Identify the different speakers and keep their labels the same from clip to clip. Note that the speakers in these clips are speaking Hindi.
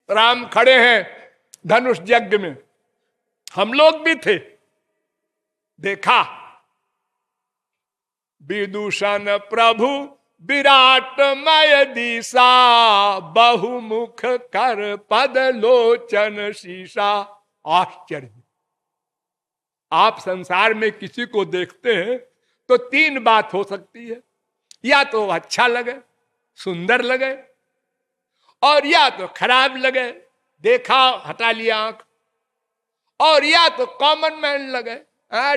Speaker 1: राम खड़े हैं धनुष यज्ञ में, हम लोग भी थे, देखा विदूषण प्रभु विराटमय दिशा, बहुमुख कर पद लोचन शीशा। आश्चर्य! आप संसार में किसी को देखते हैं तो तीन बात हो सकती है, या तो अच्छा लगे, सुंदर लगे, और या तो खराब लगे, देखा हटा लिया आंख, और या तो कॉमन मैन लगे,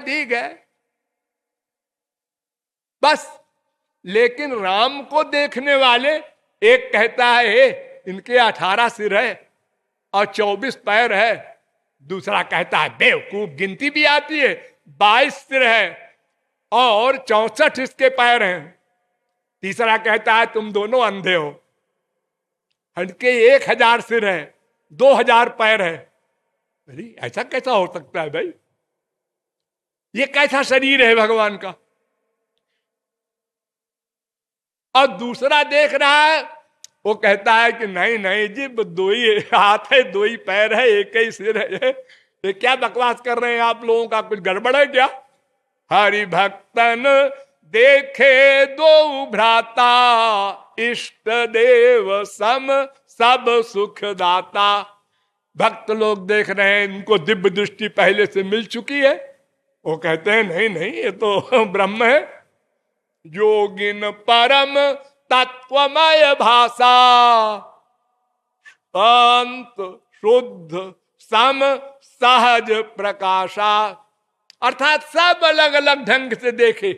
Speaker 1: ठीक है बस। लेकिन राम को देखने वाले, एक कहता है इनके 18 सिर है और 24 पैर है, दूसरा कहता है बेवकूफ, गिनती भी आती है, 22 सिर है और 64 इसके पैर हैं, तीसरा कहता है तुम दोनों अंधे हो, इनके 1000 सिर है, 2000 पैर है। अरे ऐसा कैसा हो सकता है भाई, ये कैसा शरीर है भगवान का। और दूसरा देख रहा है, वो कहता है कि नहीं नहीं जी, दो ही हाथ है, दो ही पैर है, एक ही सिर है, ये क्या बकवास कर रहे हैं आप लोगों का, कुछ गड़बड़ है क्या। हरि भक्तन देखे दो भ्राता, इष्ट देव सम सब सुख दाता। भक्त लोग देख रहे हैं, इनको दिव्य दृष्टि पहले से मिल चुकी है, वो कहते हैं नहीं नहीं ये तो ब्रह्म है। योगिन परम तत्वमय भाषा, शांत शुद्ध सम सहज प्रकाशा। अर्थात सब अलग अलग ढंग से देखे,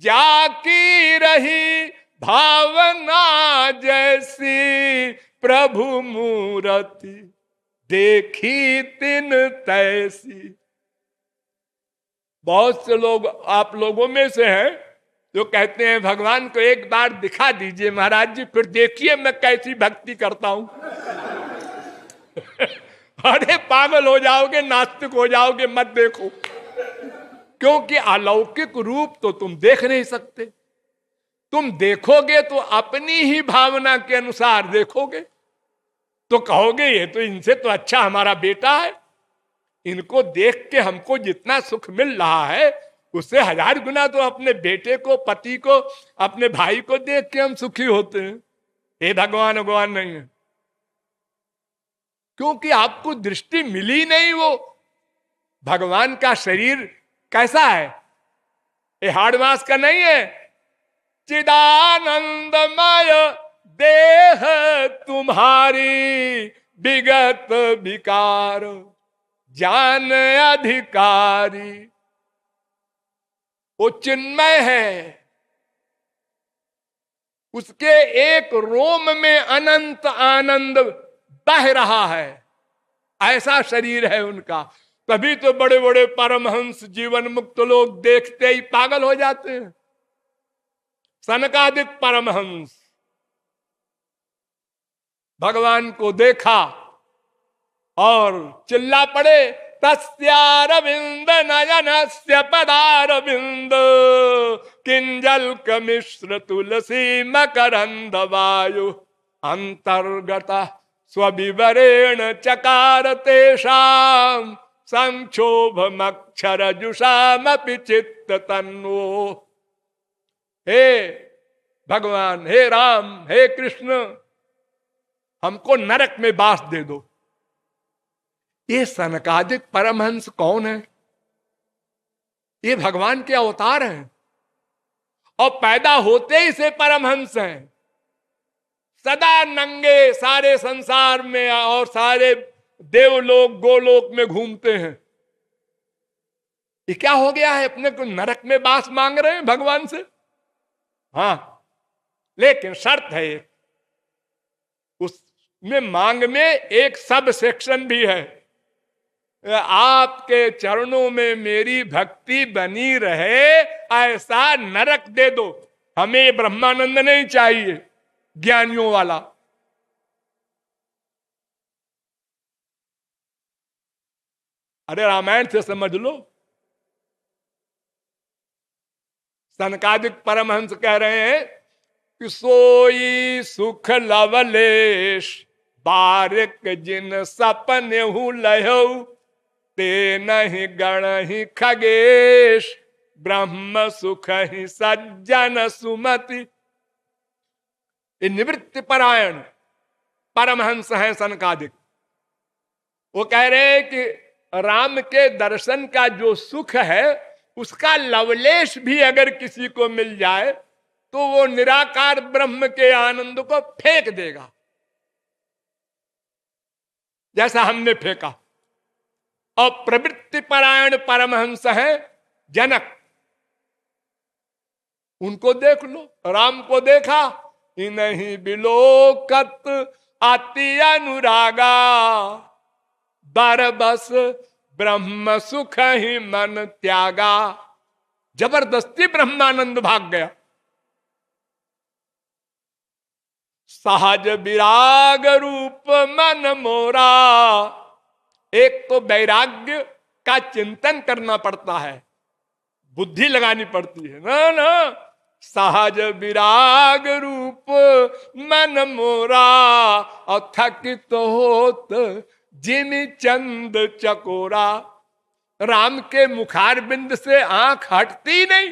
Speaker 1: जाकी रही भावना जैसी, प्रभु मूरति देखी तिन तैसी। बहुत से लोग आप लोगों में से हैं जो कहते हैं भगवान को एक बार दिखा दीजिए महाराज जी, फिर देखिए मैं कैसी भक्ति करता हूं। अरे पागल हो जाओगे, नास्तिक हो जाओगे, मत देखो, क्योंकि अलौकिक रूप तो तुम देख नहीं सकते। तुम देखोगे तो अपनी ही भावना के अनुसार देखोगे, तो कहोगे ये तो इनसे तो अच्छा हमारा बेटा है, इनको देख के हमको जितना सुख मिल रहा है उससे 1000 गुना तो अपने बेटे को, पति को, अपने भाई को देख के हम सुखी होते हैं। ये भगवान भगवान नहीं है, क्योंकि आपको दृष्टि मिली नहीं। वो भगवान का शरीर कैसा है, ये हाड़ मांस का नहीं है। चिदानंदमय देह तुम्हारी, विगत विकार जान अधिकारी। वो चिन्मय है, उसके एक रोम में अनंत आनंद बह रहा है, ऐसा शरीर है उनका। तभी तो बड़े बड़े परमहंस जीवन मुक्त लोग देखते ही पागल हो जाते हैं। सनकादिक परमहंस भगवान को देखा और चिल्ला पड़े, तस्यारविंद नयनस्य पदारविंद, किंजल मिश्र तुलसी मकरंद वायु, अंतर्गत स्वविवरेण चकार तेषां, संक्षोभमक्षर जुषामपि चित्त तन्वो। हे भगवान, हे राम, हे कृष्ण, हमको नरक में बास दे दो। ये सनकादिक परमहंस कौन है? ये भगवान के अवतार हैं और पैदा होते ही से परमहंस हैं। सदा नंगे सारे संसार में और सारे देवलोक गोलोक में घूमते हैं। ये क्या हो गया है, अपने को नरक में बास मांग रहे हैं भगवान से? हाँ, लेकिन शर्त है, उसमें मांग में एक सब सेक्शन भी है, आपके चरणों में मेरी भक्ति बनी रहे ऐसा नरक दे दो। हमें ब्रह्मानंद नहीं चाहिए ज्ञानियों वाला। अरे रामायण से समझ लो। सनकादिक परमहंस कह रहे हैं कि सोई सुख लवलेश बारिक जिन सपने हूं लयो ते नहीं गण ही खगेश, ब्रह्म सुख ही सज्जन सुमति। ये निवृत्ति परायण परमहंस है सनकादिक। वो कह रहे हैं कि राम के दर्शन का जो सुख है उसका लवलेश भी अगर किसी को मिल जाए तो वो निराकार ब्रह्म के आनंद को फेंक देगा, जैसा हमने फेंका। और प्रवृत्ति परायण परमहंस है जनक, उनको देख लो। राम को देखा, इन्हीं बिलोकत अति अनुरागा, बरबस ब्रह्म सुख ही मन त्यागा। जबरदस्ती ब्रह्मानंद भाग गया। सहज विराग रूप मन मोरा, एक तो वैराग्य का चिंतन करना पड़ता है, बुद्धि लगानी पड़ती है ना। सहज विराग रूप मन मोरा, और थकित होत जिमि चंद चकोरा। राम के मुखार बिंद से आंख हटती नहीं।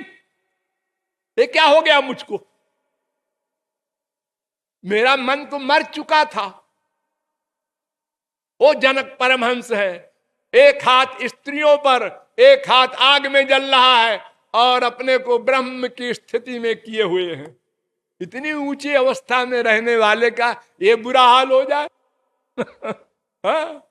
Speaker 1: ये क्या हो गया मुझको? मेरा मन तो मर चुका था। वो जनक परमहंस है, एक हाथ स्त्रियों पर, एक हाथ आग में जल रहा है और अपने को ब्रह्म की स्थिति में किए हुए हैं। इतनी ऊंची अवस्था में रहने वाले का ये बुरा हाल हो जाए। हाँ?